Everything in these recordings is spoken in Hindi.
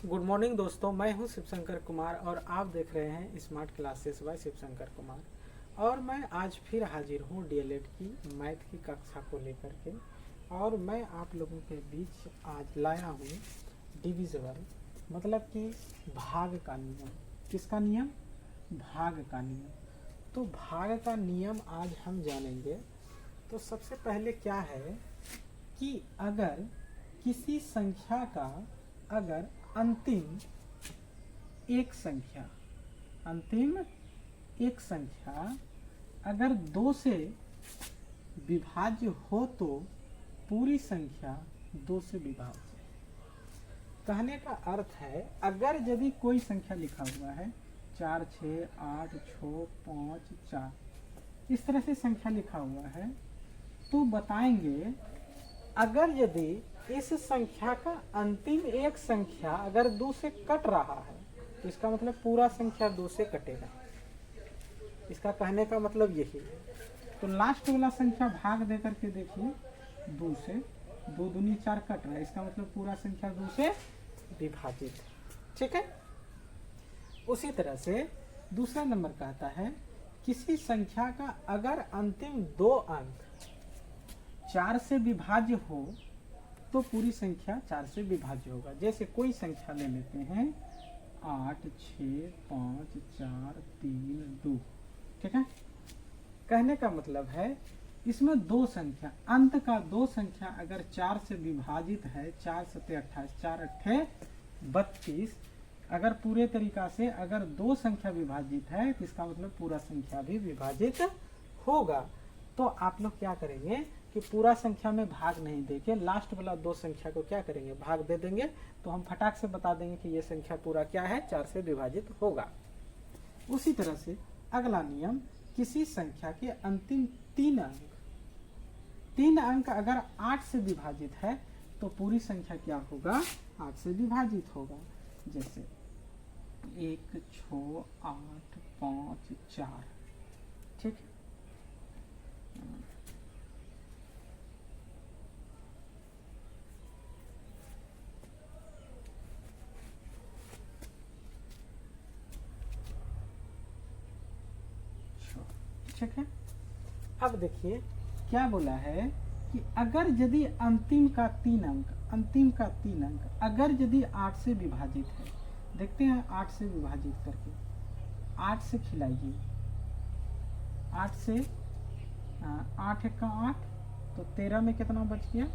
गुड मॉर्निंग दोस्तों, मैं हूं शिवशंकर कुमार और आप देख रहे हैं smart classes bye Shivshankar Kumar. और मैं आज फिर हाजिर हूं डीएलएड की मैथ की कक्षा को लेकर के। और मैं आप लोगों के बीच आज लाया हूं डिविजिबल, मतलब कि भाग का नियम। किसका नियम? भाग का नियम। तो भाग का नियम आज हम जानेंगे। तो सबसे पहले क्या है कि अगर किसी संख्या का अंतिम एक संख्या अगर 2 से विभाज्य हो तो पूरी संख्या 2 से विभाज्य। कहने का अर्थ है, अगर यदि कोई संख्या लिखा हुआ है 4 6 8 6 5 4, इस तरह से संख्या लिखा हुआ है, तो बताएंगे अगर यदि इस संख्या का अंतिम एक संख्या अगर 2 से कट रहा है तो इसका मतलब पूरा संख्या 2 से कटेगा। इसका कहने का मतलब यही है। तो लास्ट वाला संख्या भाग दे करके देखिए, 2 से 2 दूनी 4 कट रहा है, इसका मतलब पूरा संख्या 2 से विभाजित है। ठीक है। उसी तरह से दूसरा नंबर कहता है किसी संख्या का अगर अंतिम 2 अंक 4 से विभाज्य हो तो पूरी संख्या 4 से विभाज्य होगा। जैसे कोई संख्या ले लेते हैं 8 6 5 4 3 2। ठीक है। कहने का मतलब है इसमें 2 संख्या, अंत का 2 संख्या अगर 4 से विभाजित है, 4 7 28 4 8 32, अगर पूरे तरीका से अगर 2 संख्या विभाजित है तो इसका मतलब पूरा संख्या भी विभाजित होगा। तो आप लोग क्या करेंगे कि पूरा संख्या में भाग नहीं देके लास्ट वाला 2 संख्या को क्या करेंगे, भाग दे देंगे। तो हम फटाक से बता देंगे कि ये संख्या पूरा क्या है, 4 से विभाजित होगा। उसी तरह से अगला नियम, किसी संख्या के अंतिम 3 अंक अगर 8 से विभाजित है तो पूरी संख्या क्या होगा, 8 से विभाजित होगा। जैसे 1 6 8 5 4। ठीक है। ठीक है। अब देखिए क्या बोला है कि अगर यदि अंतिम का 3 अंक अगर यदि 8 से विभाजित है, देखते हैं 8 से विभाजित करके, 8 से खिलाइए, 8 से 8 1 का 8, तो 13 में कितना बच गया,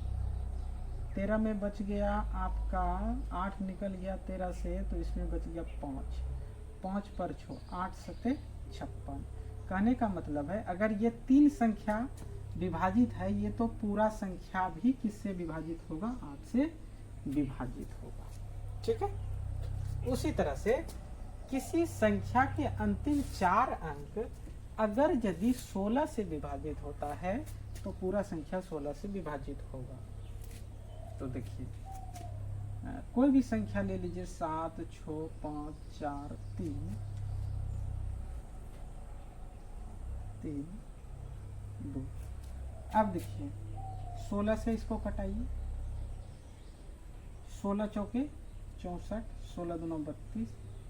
13 में बच गया आपका 8 निकल गया 13 से, तो इसमें बच गया 5 5 पर 6 8 7 56। कहने का मतलब है अगर ये 3 संख्या विभाजित है, ये तो पूरा संख्या भी किससे विभाजित होगा, 8 से विभाजित होगा। ठीक है। उसी तरह से किसी संख्या के अंतिम 4 अंक अगर यदि 16 से विभाजित होता है तो पूरा संख्या 16 से विभाजित होगा। तो देखिए कोई भी संख्या ले लीजिए, 7 6 5 4 3 2। अब देखिए 16 से इसको कटाइए, 16 चौके 64, 16 दूना 32,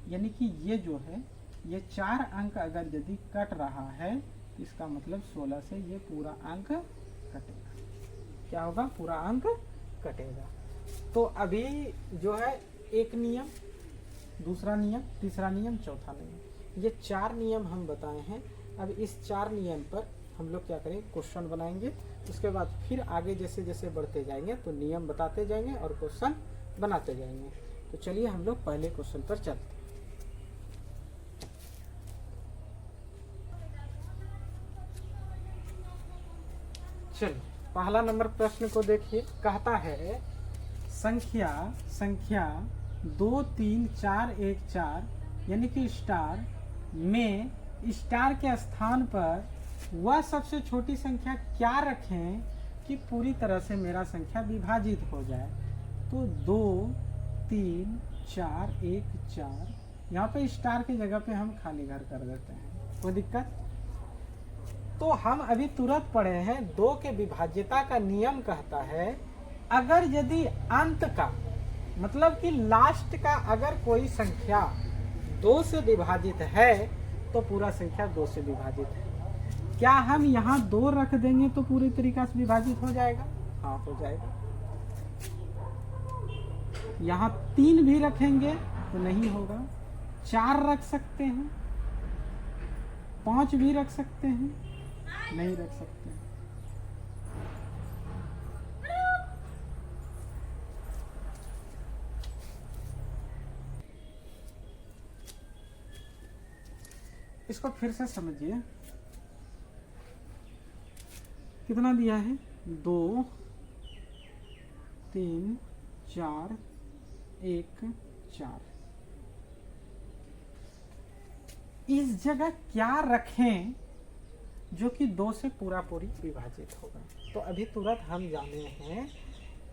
यानी कि ये जो है ये 4 अंक अगर यदि कट रहा है तो इसका मतलब 16 से ये पूरा अंक कटेगा। क्या होगा, पूरा अंक कटेगा। तो अभी जो है एक नियम, दूसरा नियम, तीसरा नियम, चौथा नियम, ये 4 नियम हम बताए हैं। अब इस 4 नियम पर हम लोग क्या करेंगे, क्वेश्चन बनाएंगे। उसके बाद फिर आगे जैसे जैसे बढ़ते जाएंगे तो नियम बताते जाएंगे और क्वेश्चन बनाते जाएंगे। तो चलिए हम लोग पहले क्वेश्चन पर चलते हैं। चलिए पहला नंबर प्रश्न को देखिए। कहता है संख्या 2 3 4 1 4 यानी कि स्टार में स्टार के स्थान पर वह सबसे छोटी संख्या क्या रखें कि पूरी तरह से मेरा संख्या विभाजित हो जाए। तो 2 3 4 1 4, यहाँ पे स्टार की जगह पे हम खाली घर कर देते हैं, कोई दिक्कत। तो हम अभी तुरंत पढ़े हैं 2 के विभाज्यता का नियम कहता है अगर यदि अंत का मतलब कि लास्ट का अगर कोई संख्या 2 से विभाजित है तो पूरा संख्या 2 से विभाजित है। क्या हम यहाँ 2 रख देंगे तो पूरी तरीका से विभाजित हो जाएगा? हाँ, हो जाएगा। यहाँ 3 भी रखेंगे तो नहीं होगा। 4 रख सकते हैं, 5 भी रख सकते हैं, नहीं रख सकते हैं। इसको फिर से समझिए, कितना दिया है? 2 3 4 1 4। इस जगह क्या रखें जो कि 2 से पूरा पूरी विभाजित होगा? तो अभी तुरंत हम जाने हैं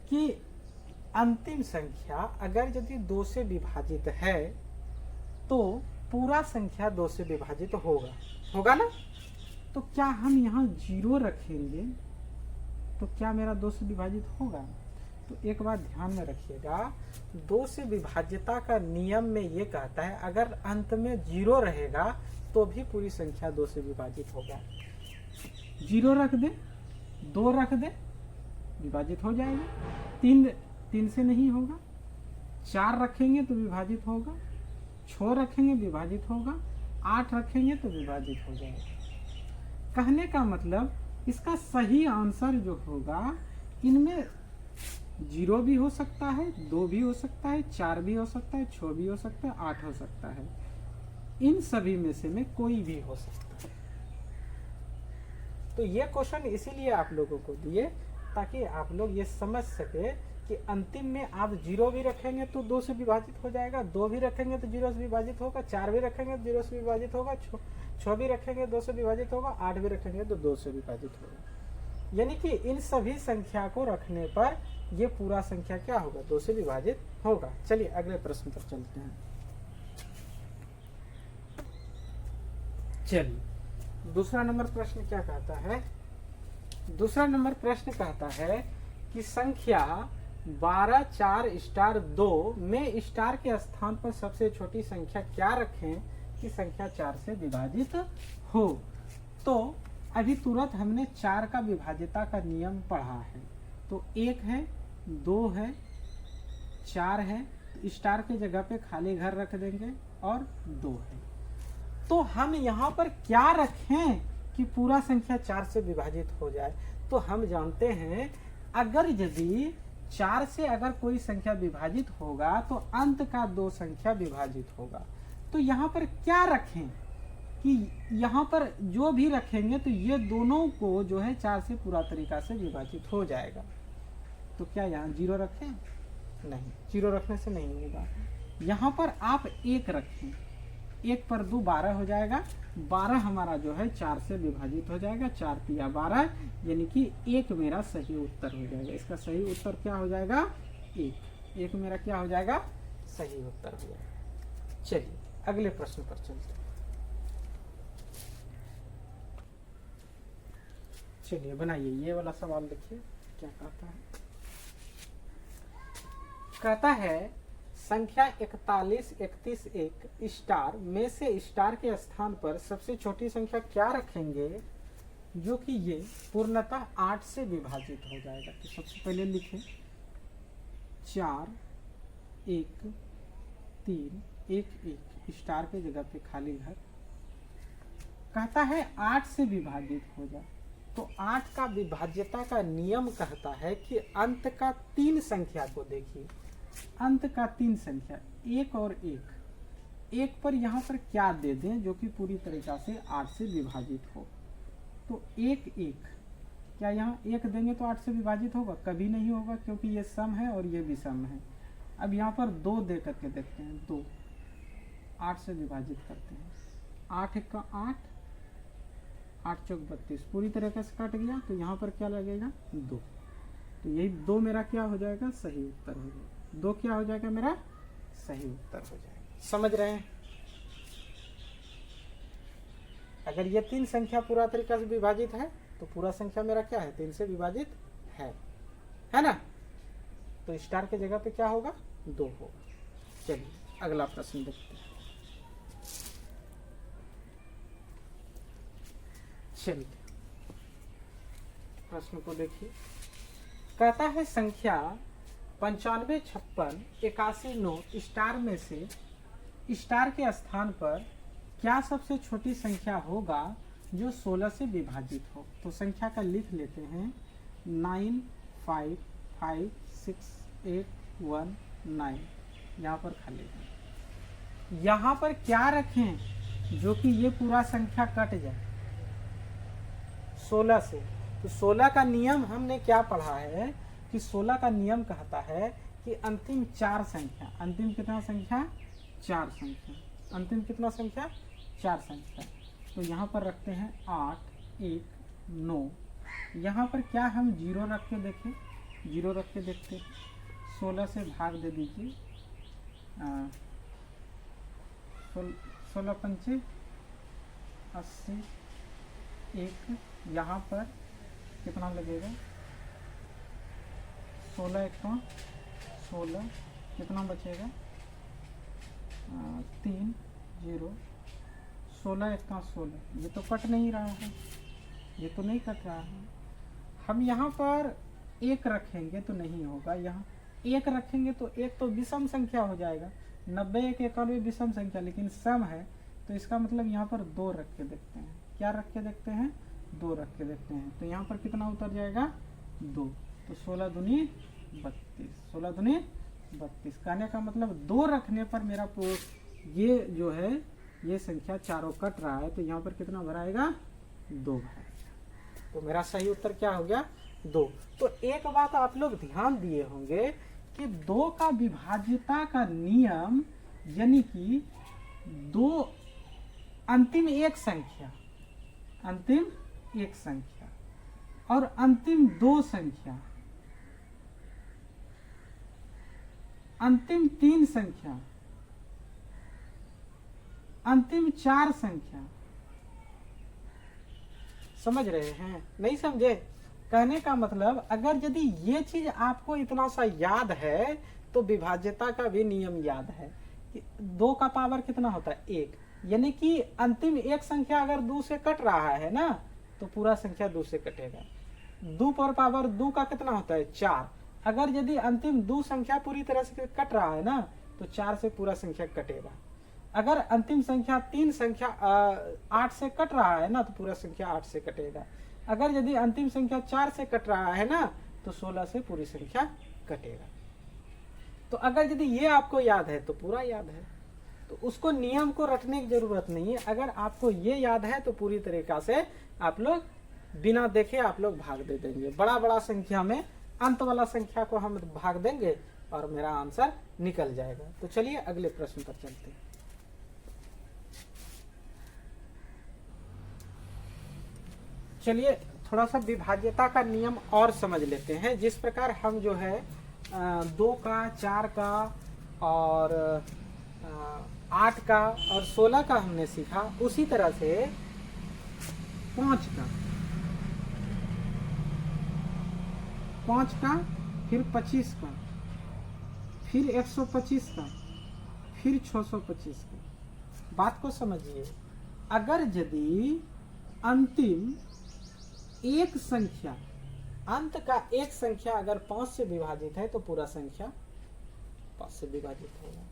कि अंतिम संख्या अगर यदि 2 से विभाजित है तो पूरा संख्या 2 से विभाजित होगा ना? तो क्या हम यहाँ 0 रखेंगे तो क्या मेरा 2 से विभाजित होगा? तो एक बात ध्यान में रखिएगा, 2 से विभाज्यता का नियम में ये कहता है अगर अंत में 0 रहेगा तो भी पूरी संख्या 2 से विभाजित होगा। 0 रख दे, 2 रख दे, विभाजित हो जाएगा। 3 से नहीं होगा। 4 रखेंगे तो विभाजित होगा। 6 रखेंगे विभाजित होगा। 8 रखेंगे तो विभाजित हो जाएगा। कहने का मतलब इसका सही आंसर जो होगा, इनमें 0 भी हो सकता है, 2 भी हो सकता है, 4 भी हो सकता है, 6 भी हो सकता है, 8 हो सकता है। इन सभी में से में कोई भी हो सकता है। तो ये क्वेश्चन इसीलिए आप लोगों को दिए ताकि आप लोग ये समझ सके कि अंतिम में आप 0 भी रखेंगे तो 2 से विभाजित हो जाएगा, 2 भी रखेंगे तो 0 से विभाजित होगा, 4 भी रखेंगे तो 0 से विभाजित होगा, 6 भी रखेंगे 2 से विभाजित होगा, 8 भी रखेंगे तो 2 से विभाजित होगा। यानी कि इन सभी संख्या को रखने पर ये पूरा संख्या क्या होगा? 2 से विभाजित होगा। चलिए अगले प्रश्न पर चलते हैं। चलिए दूसरा नंबर प्रश्न क्या कहता है? दूसरा नंबर प्रश्न कहता है कि संख्या 12 4 स्टार 2 में स्टार के स्थान पर सबसे छोटी संख्या क्या रखें कि संख्या 4 से विभाजित हो? तो अभी तुरंत हमने 4 का विभाज्यता का नियम पढ़ा है। तो 1 है, 2 है, 4 है, तो स्टार के जगह पे खाली घर रख देंगे और 2 है। तो हम यहाँ पर क्या रखें कि पूरा संख्या 4 से विभाजित हो जाए? तो हम जानते हैं अगर यदि 4 से अगर कोई संख्या विभाजित होगा तो अंत का 2 संख्या विभाजित होगा। तो यहाँ पर क्या रखें कि यहाँ पर जो भी रखेंगे तो ये दोनों को जो है 4 से पूरा तरीका से विभाजित हो जाएगा। तो क्या यहाँ 0 रखें? नहीं, 0 रखने से नहीं होगा। यहाँ पर आप 1 रखें, 1 पर 2 12 हो जाएगा। 12 हमारा जो है 4 से विभाजित हो जाएगा। 4 तिया 12, यानी कि 1 मेरा सही उत्तर हो जाएगा। इसका सही उत्तर क्या हो जाएगा? 1 मेरा क्या हो जाएगा? सही उत्तर हो जाएगा। चलिए अगले प्रश्न पर चलते हैं। चलिए बनाइए ये वाला सवाल, देखिए क्या कहता है। कहता है संख्या 41 31 1 स्टार में से स्टार के स्थान पर सबसे छोटी संख्या क्या रखेंगे जो कि ये पूर्णतः 8 से विभाजित हो जाएगा? तो सबसे पहले लिखें 4 1 3 1 1, स्टार के जगह पे खाली घर। कहता है 8 से विभाजित हो जाए। तो 8 का विभाज्यता का नियम कहता है कि अंत का 3 संख्या को देखिए, अंत का 3 संख्या 1 और 1 पर यहाँ पर क्या दे दें जो कि पूरी तरीका से 8 से विभाजित हो? तो 1 1, क्या यहाँ 1 देंगे तो 8 से विभाजित होगा? कभी नहीं होगा, क्योंकि ये सम है और ये भी सम है। अब यहाँ पर 2 दे करके देखते हैं, 2 8 से विभाजित करते हैं। 8 1 का 8, 8 चौक 32, पूरी तरीके से कट गया। तो यहाँ पर क्या लगेगा? 2। तो यही 2 मेरा क्या हो जाएगा? सही उत्तर हो जाएगा। 2 क्या हो जाएगा? मेरा सही उत्तर हो जाएगा। समझ रहे हैं? अगर ये 3 संख्या पूरा तरीका से विभाजित है तो पूरा संख्या मेरा क्या है? 3 से विभाजित है ना? तो स्टार के जगह पे क्या होगा? 2 होगा। चलिए अगला प्रश्न देखते हैं। चलिए प्रश्न को देखिए। कहता है संख्या 95, 56, 81, 9 स्टार में से स्टार के स्थान पर क्या सबसे छोटी संख्या होगा जो 16 से विभाजित हो। तो संख्या का लिख लेते हैं 9 5 5 6 8 1 9। यहाँ पर खाली है। यहाँ पर क्या रखें जो कि ये पूरा संख्या कट जाए 16 से। तो 16 का नियम हमने क्या पढ़ा है कि 16 का नियम कहता है कि अंतिम 4 संख्या, अंतिम कितना संख्या 4 संख्या, अंतिम कितना संख्या 4 संख्या। तो यहाँ पर रखते हैं 8 1 9। यहाँ पर क्या हम 0 रख के देखें, 0 रख के देखते हैं। 16 से भाग दे दीजिए 16 पंचे 80 1। यहाँ पर कितना लगेगा 16 1 16, कितना बचेगा 3 0। 16 1 16, ये तो कट नहीं रहा है, ये तो नहीं कट रहा है। हम यहाँ पर 1 रखेंगे तो नहीं होगा, यहाँ 1 रखेंगे तो 1 तो विषम संख्या हो जाएगा। 90 1 91 विषम संख्या, लेकिन सम है तो इसका मतलब यहाँ पर 2 रख के देखते हैं। क्या रख के देखते हैं 2 रख के देखते हैं। तो यहाँ पर कितना उतर जाएगा 2। तो 16 दूनी 32, 16 दूनी 32। कहने का मतलब 2 रखने पर मेरा ये जो है ये संख्या चारों कट रहा है, तो यहाँ पर कितना भराएगा 2 भराएगा। तो मेरा सही उत्तर क्या हो गया 2। तो एक बात आप लोग ध्यान दिए होंगे कि 2 का विभाज्यता का नियम, यानी कि 2 अंतिम एक संख्या, अंतिम एक संख्या और अंतिम 2 संख्या, अंतिम 3 संख्या, अंतिम 4 संख्या। समझ रहे हैं नहीं समझे? कहने का मतलब अगर यदि ये चीज आपको इतना सा याद है तो विभाज्यता का भी नियम याद है कि 2 का पावर कितना होता है 1, यानी कि अंतिम एक संख्या अगर 2 से कट रहा है ना तो पूरा संख्या 2 से कटेगा। 2 पर पावर 2 का कितना होता है 4। अगर यदि अंतिम 2 संख्या पूरी तरह से कट रहा है ना तो 4 से पूरा संख्या कटेगा। अगर अंतिम संख्या 3 संख्या 8 से कट रहा है ना तो पूरा संख्या 8 से कटेगा। अगर यदि अंतिम संख्या 4 से कट रहा है ना तो 16 से पूरी संख्या कटेगा। तो अगर यदि ये आपको याद है तो पूरा याद है, तो उसको नियम को रटने की जरूरत नहीं है। अगर आपको ये याद है तो पूरी तरीका से आप लोग बिना देखे आप लोग भाग दे देंगे। बड़ा बड़ा संख्या में अंत वाला संख्या को हम भाग देंगे और मेरा आंसर निकल जाएगा। तो चलिए अगले प्रश्न पर चलते हैं। चलिए थोड़ा सा विभाज्यता का नियम और समझ लेते हैं। जिस प्रकार हम जो है 2 का 4 का और 8 का और 16 का हमने सीखा, उसी तरह से 5 का, फिर 25 का, फिर 125 का, फिर 625 का। बात को समझिए। अगर यदि अंतिम एक संख्या, अंत का एक संख्या अगर 5 से विभाजित है तो पूरा संख्या 5 से विभाजित होगा।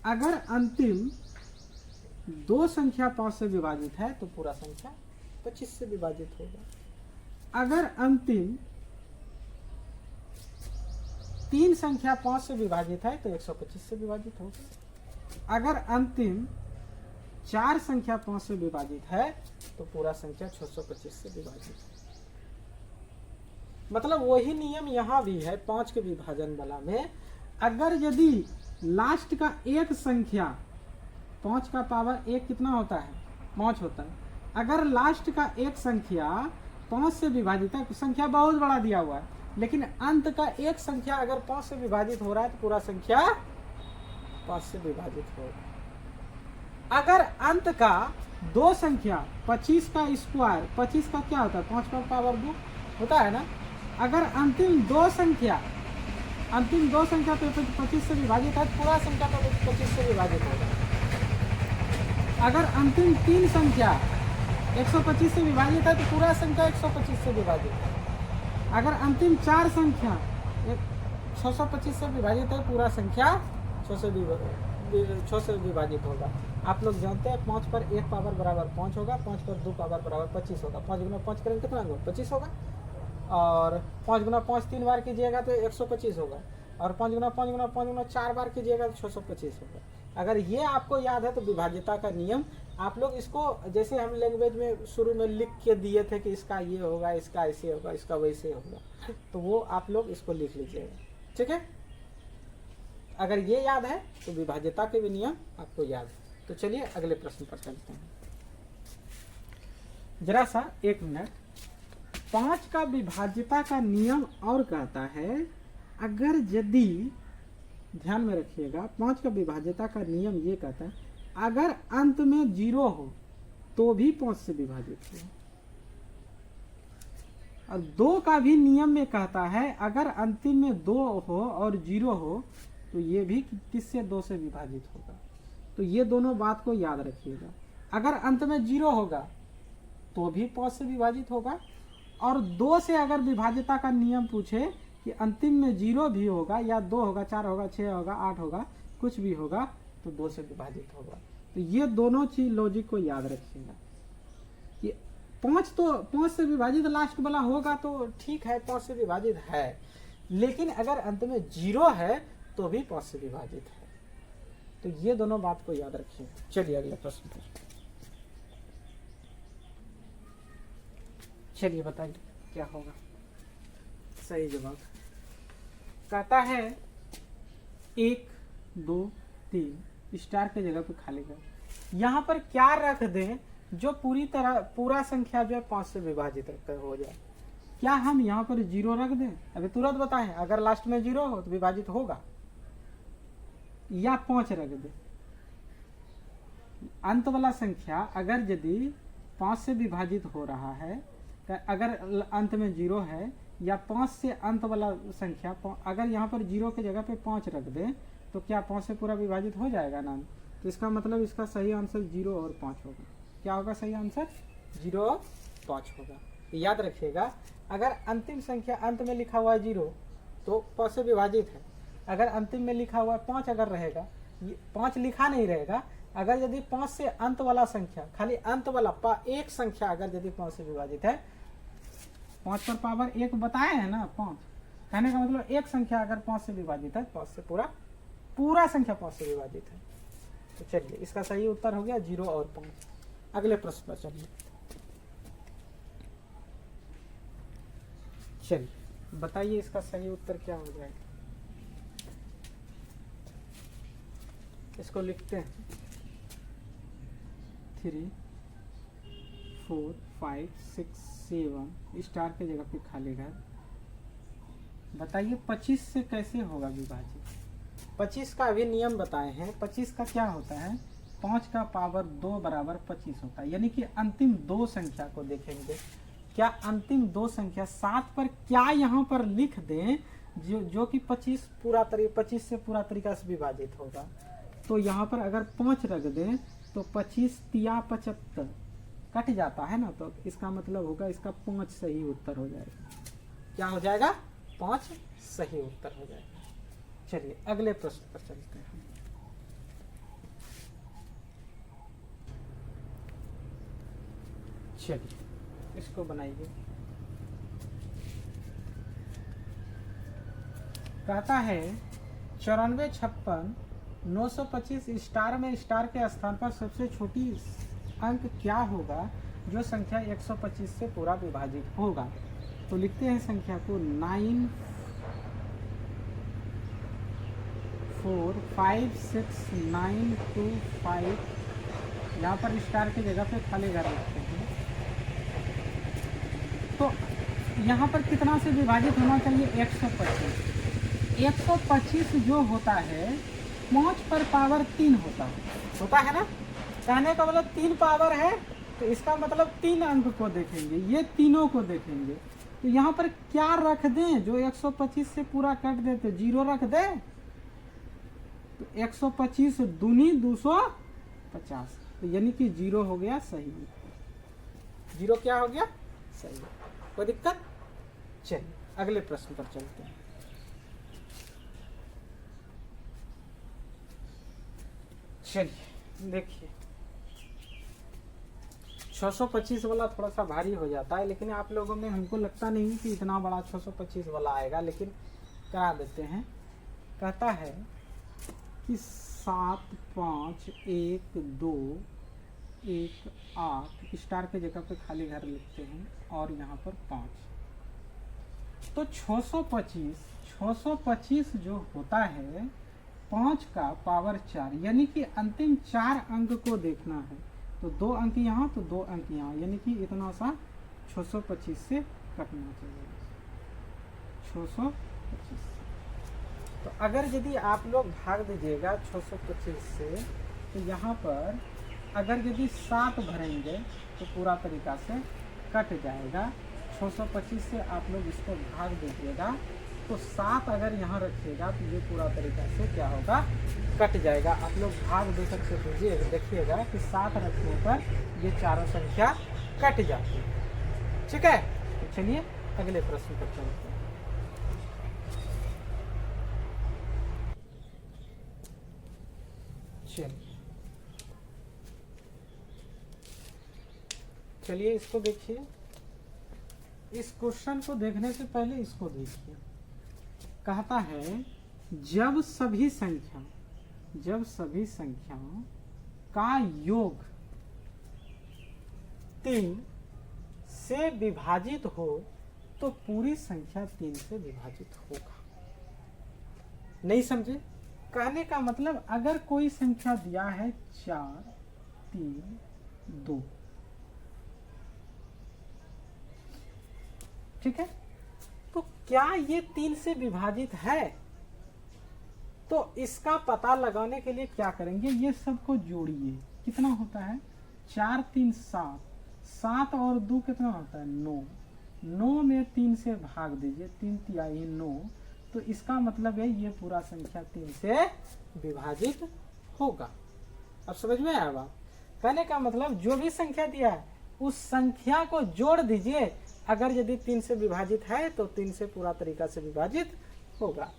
अगर अंतिम 2 संख्या 5 से विभाजित है तो पूरा संख्या 25 से विभाजित होगा। अगर अंतिम 3 संख्या 5 से विभाजित है तो 125 से विभाजित होगा। अगर अंतिम 4 संख्या 5 से विभाजित है तो पूरा संख्या 625 से विभाजित है। मतलब वही नियम यहाँ भी है 5 के विभाजन वाला में। अगर यदि लास्ट का एक संख्या, 5 का पावर 1 कितना होता है 5 होता है। अगर लास्ट का एक संख्या 5 से विभाजित है, संख्या बहुत बड़ा दिया हुआ है, लेकिन अंत का एक संख्या अगर 5 से विभाजित हो रहा है तो पूरा संख्या 5 से विभाजित होगा। अगर अंत का 2 संख्या 25 का स्क्वायर, 25 का क्या होता है 5 का पावर 2 होता है ना। अगर अंतिम 2 संख्या अंतिम दो संख्या तो 25 से विभाजित है, पूरा संख्या तो 25 से विभाजित होगा। अगर अंतिम तीन संख्या 125 से विभाजित है तो पूरा संख्या 125 से विभाजित है। अगर अंतिम चार संख्या 625 से विभाजित है, पूरा संख्या 6 से विभाजित होगा। आप लोग जानते हैं 5 पर 1 पावर बराबर 5 होगा, 5 पर 2 पावर बराबर 25 होगा। 5 गुना 5 करेंगे कितना होगा? 25 होगा। और 5 गुना 5 3 बार कीजिएगा तो 125 होगा। और 5 गुना 5 गुना 5 गुना 4 बार कीजिएगा तो 625 होगा। अगर ये आपको याद है तो विभाज्यता का नियम आप लोग इसको, जैसे हम लैंग्वेज में शुरू में लिख के दिए थे कि इसका ये होगा, इसका ऐसे होगा, इसका वैसे होगा, तो वो आप लोग इसको लिख लीजिएगा, ठीक है। अगर ये याद है तो विभाज्यता के भी नियम आपको याद है। तो चलिए अगले प्रश्न पर चलते हैं। जरा सा 1 मिनट। 5 का विभाज्यता का नियम और कहता है, अगर यदि, ध्यान में रखिएगा, 5 का विभाज्यता का नियम ये कहता है अगर अंत में 0 हो तो भी 5 से विभाजित हो। और 2 का भी नियम में कहता है अगर अंतिम में 2 हो और 0 हो तो ये भी किससे 2 से विभाजित होगा। तो ये दोनों बात को याद रखिएगा। अगर अंत में 0 होगा तो भी 5 से विभाजित होगा, और 2 से अगर विभाज्यता का नियम पूछे कि अंतिम में 0 भी होगा या 2 होगा, 4 होगा, 6 होगा, 8 होगा, कुछ भी होगा तो 2 से विभाजित होगा। तो ये दोनों चीज लॉजिक को याद रखिएगा कि 5 से विभाजित लास्ट वाला होगा तो ठीक है, 5 से विभाजित है, लेकिन अगर अंत में 0 है तो भी 5 से विभाजित है। तो ये दोनों बात को याद रखिए। चलिए अगले प्रश्न पर। चलिए बताइए क्या होगा सही जवाब। कहता है 1 2 3 स्टार के जगह पे खाली कर। यहाँ पर क्या रख दें जो पूरा संख्या जो है 5 से विभाजित हो जाए। क्या हम यहाँ पर 0 रख दें? अभी तुरंत बताएं, अगर लास्ट में 0 हो तो विभाजित होगा, या 5 रख दें। अंत वाला संख्या अगर यदि 5 से विभाजित हो रहा है, अगर अंत में 0 है, या 5 से अंत वाला संख्या, अगर यहाँ पर 0 के जगह पे 5 रख दें तो क्या 5 से पूरा विभाजित हो जाएगा ना? तो इसका मतलब इसका सही आंसर 0 और 5 होगा। क्या होगा सही आंसर? 0 और 5 होगा। याद रखिएगा, अगर अंतिम संख्या अंत में लिखा हुआ है 0 तो 5 से विभाजित है। अगर अंतिम में लिखा हुआ 5 अगर रहेगा, 5 लिखा नहीं रहेगा, अगर यदि 5 से अंत वाला संख्या, खाली अंत वाला एक संख्या अगर यदि 5 से विभाजित है, 5 पर पावर 1 बताए हैं ना, 5 कहने का मतलब एक संख्या अगर 5 से विभाजित है, 5 से पूरा संख्या 5 से विभाजित है। तो चलिए इसका सही उत्तर हो गया 0 और 5। अगले प्रश्न पर चलिए। चलिए बताइए इसका सही उत्तर क्या हो जाएगा। इसको लिखते हैं 3 4 5 6 7 स्टार के जगह पे खाली घर। बताइए 25 से कैसे होगा विभाजित। 25 का अभी नियम बताए हैं। 25 का क्या होता है? 5 का पावर 2 बराबर 25 होता है। यानी कि अंतिम दो संख्या को देखेंगे। क्या अंतिम दो संख्या 7 पर क्या यहाँ पर लिख दें जो कि 25 से पूरा तरीका से विभाजित होगा। तो यहाँ पर अगर 5 रख दें तो 25 तिया 75 कट जाता है ना, तो इसका मतलब होगा इसका 5 सही उत्तर हो जाएगा। क्या हो जाएगा? 5 सही उत्तर हो जाएगा। चलिए अगले प्रश्न पर चलते हैं। चलिए इसको बनाइए। कहता है 94 56 925 स्टार में स्टार के स्थान पर सबसे छोटी अंक क्या होगा जो संख्या 125 से पूरा विभाजित होगा। तो लिखते हैं संख्या को 9 4 5 6 9 2 5। यहाँ पर स्टार की जगह पे खाली घर रखते हैं। तो यहाँ पर कितना से विभाजित होना चाहिए? 125। 125 जो होता है 5 पर पावर 3 होता है ना। कहने का मतलब 3 पावर है, तो इसका मतलब 3 अंक को देखेंगे, ये तीनों को देखेंगे। तो यहाँ पर क्या रख दें जो 125 से पूरा कट दे, तो 0 रख दे। तो 125 दूनी 250, तो यानी कि 0 हो गया सही। 0 क्या हो गया सही। कोई दिक्कत? चलिए अगले प्रश्न पर चलते हैं। चलिए देखिए 625 वाला थोड़ा सा भारी हो जाता है, लेकिन आप लोगों में हमको लगता नहीं कि इतना बड़ा 625 वाला आएगा, लेकिन करा देते हैं। कहता है कि 7 5 1 2 1 8 स्टार के जगह पे खाली घर लिखते हैं और यहाँ पर 5। तो 625 जो होता है 5 का पावर 4, यानी कि अंतिम 4 अंक को देखना है। तो 2 अंक यहाँ तो 2 अंक यहाँ, यानी कि इतना सा 625 से कटना चाहिए। 625। तो अगर यदि आप लोग भाग दीजिएगा 625 से, तो यहाँ पर अगर यदि 7 भरेंगे तो पूरा तरीका से कट जाएगा। 625 से आप लोग इसको भाग दीजिएगा तो 7 अगर यहाँ रखिएगा तो ये पूरा तरीका से क्या होगा कट जाएगा। आप लोग भाग देकर से देखिएगा कि 7 रखने पर ये चारों संख्या कट जाती है। ठीक है, तो चलिए अगले प्रश्न पर चलते हैं। चलिए इसको देखिए। इस क्वेश्चन को देखने से पहले इसको देखिए। कहता है जब सभी संख्याओं का योग 3 से विभाजित हो तो पूरी संख्या 3 से विभाजित होगा। नहीं समझे? कहने का मतलब अगर कोई संख्या दिया है 4 3 2, ठीक है, तो क्या ये 3 से विभाजित है? तो इसका पता लगाने के लिए क्या करेंगे, ये सबको जोड़िए। कितना होता है 4 3 7, 7 और 2 कितना होता है 9, 9 में 3 से भाग दीजिए, 3 तिहाई 9। तो इसका मतलब है ये पूरा संख्या 3 से विभाजित होगा। अब समझ में आया बात? कहने का मतलब जो भी संख्या दिया है उस संख्या को जोड़ दीजिए। अगर यदि 3 से विभाजित है तो 3 से पूरा तरीका से विभाजित होगा।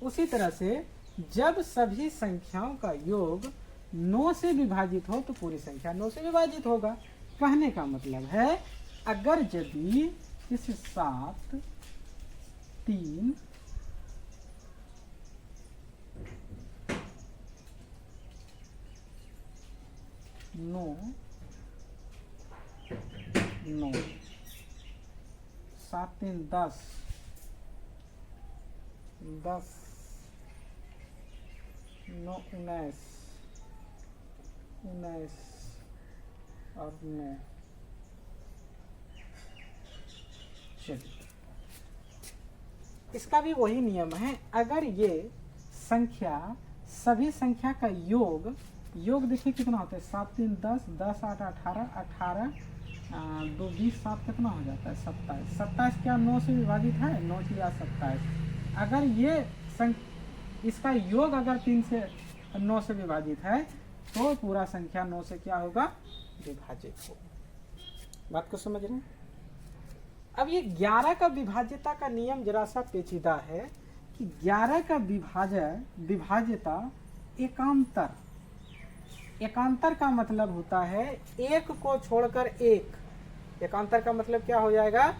उसी तरह से जब सभी संख्याओं का योग 9 से विभाजित हो तो पूरी संख्या 9 से विभाजित होगा। कहने का मतलब है अगर यदि इस 7 3 9 9 7 3 10 10 9 19 19 और 9। चलिए इसका भी वही नियम है। अगर ये संख्या सभी संख्या का योग देखिए कितना होता है 7 3 10 10 8 18 18 2 20 7 कितना हो जाता है 27। 27 क्या 9 से विभाजित है? 9 या 27। अगर ये इसका योग अगर 3 से 9 से विभाजित है तो पूरा संख्या 9 से क्या होगा विभाजित होगा। बात को समझ रहे हैं? अब ये 11 का विभाज्यता का नियम जरा सा पेचीदा है कि 11 का विभाज्यता एकांतर का मतलब होता है एक को छोड़कर एक। एकांतर का मतलब क्या हो जाएगा?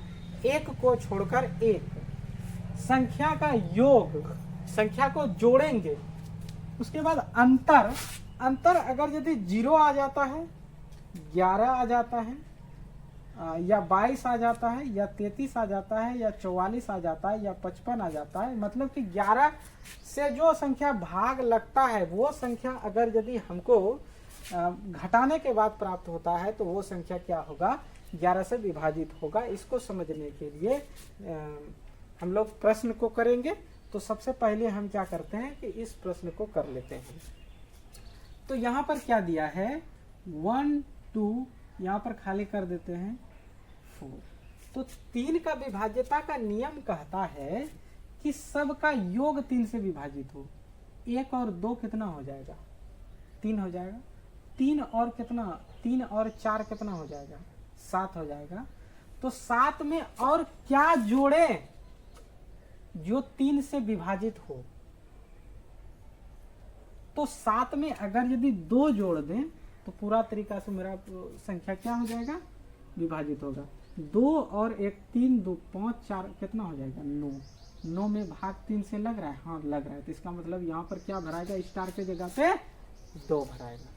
एक को छोड़कर एक। संख्या का योग, संख्या को जोड़ेंगे, उसके बाद अंतर अगर यदि 0 आ जाता है, 11 आ जाता है, या 22 आ जाता है, या 33 आ जाता है, या 44 आ जाता है, या 55 आ जाता है, मतलब कि 11 से जो संख्या भाग लगता है वो संख्या अगर यदि हमको घटाने के बाद प्राप्त होता है तो वो संख्या क्या होगा 11 से विभाजित होगा। इसको समझने के लिए हम लोग प्रश्न को करेंगे। तो सबसे पहले हम क्या करते हैं कि इस प्रश्न को कर लेते हैं। तो यहाँ पर क्या दिया है 1 2, यहाँ पर खाली कर देते हैं 4। तो 3 का विभाज्यता का नियम कहता है कि सबका योग 3 से विभाजित हो। 1 और 2 कितना हो जाएगा? 3 हो जाएगा। 3 और कितना, 3 और 4 कितना हो जाएगा? 7 हो जाएगा। तो 7 में और क्या जोड़े जो 3 से विभाजित हो? तो 7 में अगर यदि 2 जोड़ दें तो पूरा तरीका से मेरा संख्या क्या हो जाएगा? विभाजित होगा। 2 और 1 3, 2 5 4 कितना हो जाएगा? 9। 9 में भाग 3 से लग रहा है? हाँ लग रहा है। तो इसका मतलब यहाँ पर क्या भराएगा? स्टार के जगह पे 2 भराएगा।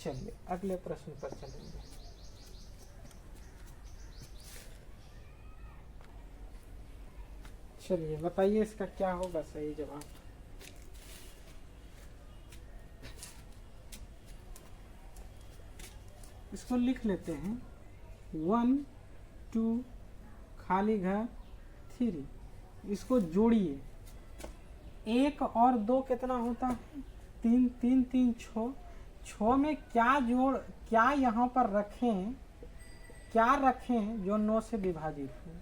चलिए अगले प्रश्न पर चलेंगे। चलिए बताइए इसका क्या होगा सही जवाब। इसको लिख लेते हैं 1 2 खाली घर 3। इसको जोड़िए। 1 और 2 कितना होता है? 3 3 3 6। 6 में क्या यहाँ पर रखें, क्या रखें जो 9 से विभाजित हो?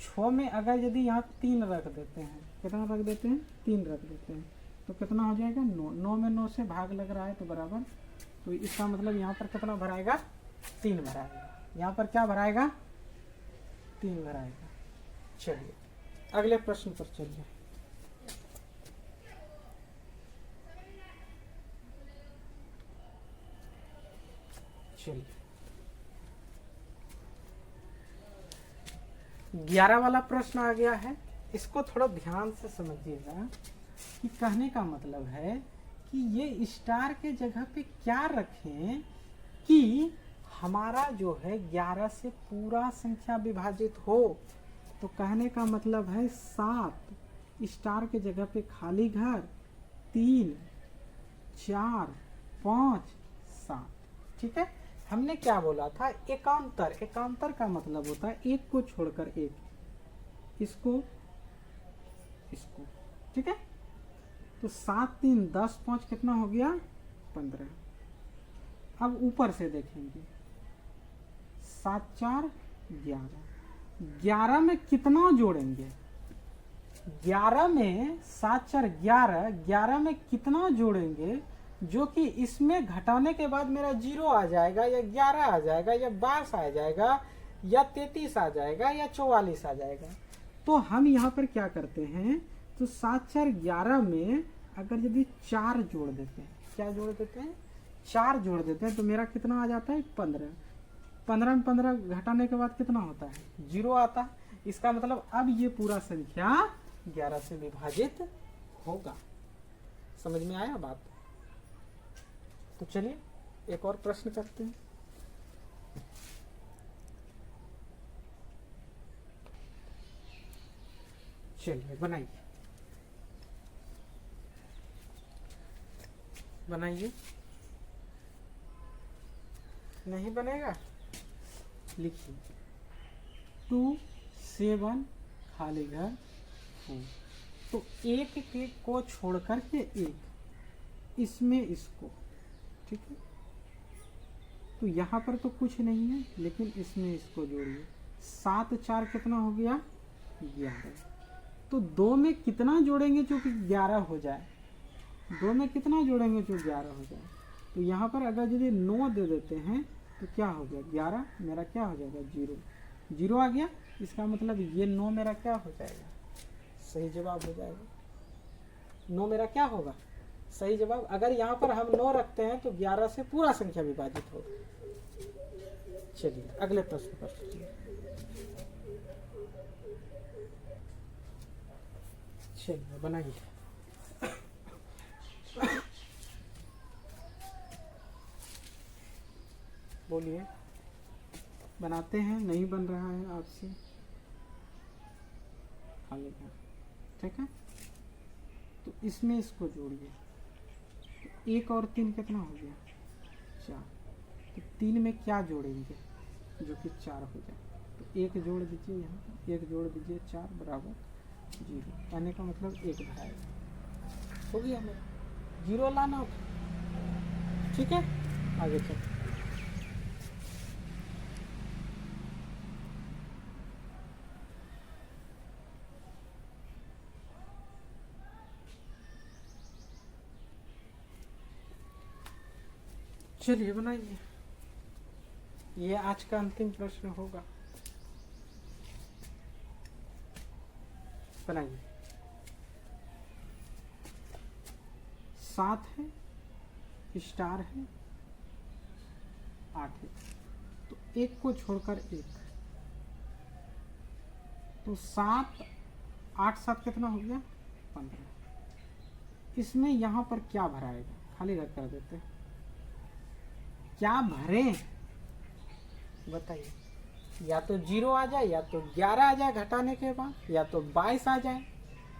6 में अगर यदि यहाँ 3 रख देते हैं, कितना रख देते हैं? 3 रख देते हैं, तो कितना हो जाएगा? 9। 9 में 9 से भाग लग रहा है तो बराबर। तो इसका मतलब यहाँ पर कितना भराएगा? 3 भराएगा। यहाँ पर क्या भराएगा? 3 भराएगा। चलिए अगले प्रश्न पर चलिए। चलिए 11 वाला प्रश्न आ गया है। इसको थोड़ा ध्यान से समझिएगा कि कहने का मतलब है कि ये स्टार के जगह पे क्या रखें कि हमारा जो है 11 से पूरा संख्या विभाजित हो। तो कहने का मतलब है 7 स्टार के जगह पे खाली घर 3 4 5 7। ठीक है। हमने क्या बोला था? एकांतर। एकांतर का मतलब होता है एक को छोड़कर एक, इसको इसको। ठीक है। तो 7 3 10 5 कितना हो गया? 15। अब ऊपर से देखेंगे 7 4 11। 11 में कितना जोड़ेंगे? 11 में 7 4 11। 11 में कितना जोड़ेंगे जो कि इसमें घटाने के बाद मेरा 0 आ जाएगा, या 11 आ जाएगा, या 22 आ जाएगा, या 33 आ जाएगा, या 44 आ जाएगा। तो हम यहाँ पर क्या करते हैं? तो 7 4 11 में अगर यदि 4 जोड़ देते हैं, क्या जोड़ देते हैं? 4 जोड़ देते हैं तो मेरा कितना आ जाता है? 15। 15 में 15 घटाने के बाद कितना होता है? 0 आता है। इसका मतलब अब ये पूरा संख्या 11 से विभाजित होगा। समझ में आया बात? तो चलिए एक और प्रश्न करते हैं। चलिए बनाइए बनाइए। नहीं बनेगा? लिखिए 2 7 खाली घर 4। तो एक के को छोड़ करके एक, इसमें इसको। ठीक है। तो यहाँ पर तो कुछ नहीं है, लेकिन इसमें इसको जोड़िए। 7 4 कितना हो गया? 11। तो 2 में कितना जोड़ेंगे जो कि 11 हो जाए? 2 में कितना जोड़ेंगे जो 11 हो जाए? तो यहाँ पर अगर यदि 9 दे देते हैं तो क्या हो गया? 11 मेरा क्या हो जाएगा? 0। 0 आ गया। इसका मतलब ये 9 मेरा क्या हो जाएगा? सही जवाब हो जाएगा। 9 मेरा क्या होगा? सही जवाब। अगर यहाँ पर हम 9 रखते हैं तो 11 से पूरा संख्या विभाजित होगा। चलिए अगले प्रश्न पर चलिए। चलिए बनाइए। बोलिए। बनाते हैं? नहीं बन रहा है आपसे? खाली है। ठीक है। तो इसमें इसको जोड़िए। तो 1 और 3 कितना हो गया? 4। तो 3 में क्या जोड़ेंगे जो कि 4 हो जाए? तो 1 जोड़ दीजिए, यहाँ 1 जोड़ दीजिए, 4 बराबर 0। कहने का मतलब 1 भराएगा। हो गया मेरा। 0 लाना होगा। ठीक है। आगे चल। चलिए बनाइए, ये आज का अंतिम प्रश्न होगा। बनाइए। 7 है, स्टार है, 8 है, तो 1 को छोड़कर 1, तो 7 8 7 कितना हो गया 15। इसमें यहां पर क्या भराएगा, खाली रख कर देते हैं, क्या भरें बताइए। या तो 0 आ जाए, या तो 11 आ जाए घटाने के बाद, या तो 22 आ जाए,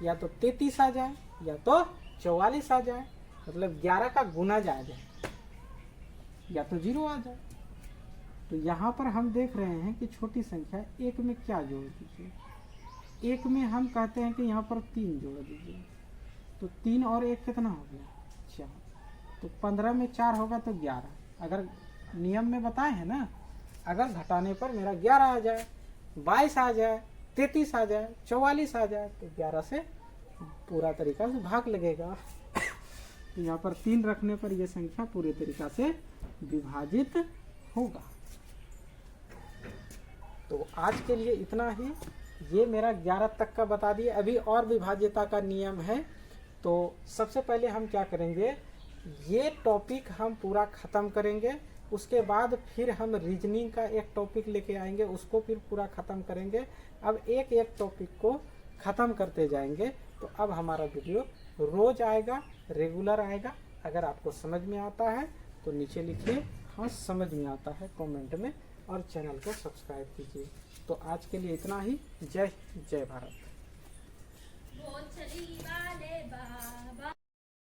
या तो 33 आ जाए, या तो 44 आ जाए, मतलब 11 का गुना जा जाए, या तो 0 आ जाए। तो यहाँ पर हम देख रहे हैं कि छोटी संख्या 1 में क्या जोड़ दीजिए। 1 में हम कहते हैं कि यहाँ पर 3 जोड़ दीजिए, तो 3 और 1 कितना हो गया 4, तो 15 में 4 होगा तो 11। अगर नियम में बताए हैं ना, अगर घटाने पर मेरा 11 आ जाए, 22 आ जाए, 33 आ जाए, 44 आ जाए, तो 11 से पूरा तरीका से भाग लगेगा। तो यहाँ पर 3 रखने पर यह संख्या पूरे तरीका से विभाजित होगा। तो आज के लिए इतना ही, ये मेरा 11 तक का बता दिए। अभी और विभाज्यता का नियम है, तो सबसे पहले हम क्या करेंगे, ये टॉपिक हम पूरा ख़त्म करेंगे, उसके बाद फिर हम रीजनिंग का एक टॉपिक लेके आएंगे, उसको फिर पूरा ख़त्म करेंगे। अब एक एक टॉपिक को ख़त्म करते जाएंगे। तो अब हमारा वीडियो रोज़ आएगा, रेगुलर आएगा। अगर आपको समझ में आता है तो नीचे लिखिए हाँ समझ में आता है कमेंट में, और चैनल को सब्सक्राइब कीजिए। तो आज के लिए इतना ही। जय भारत।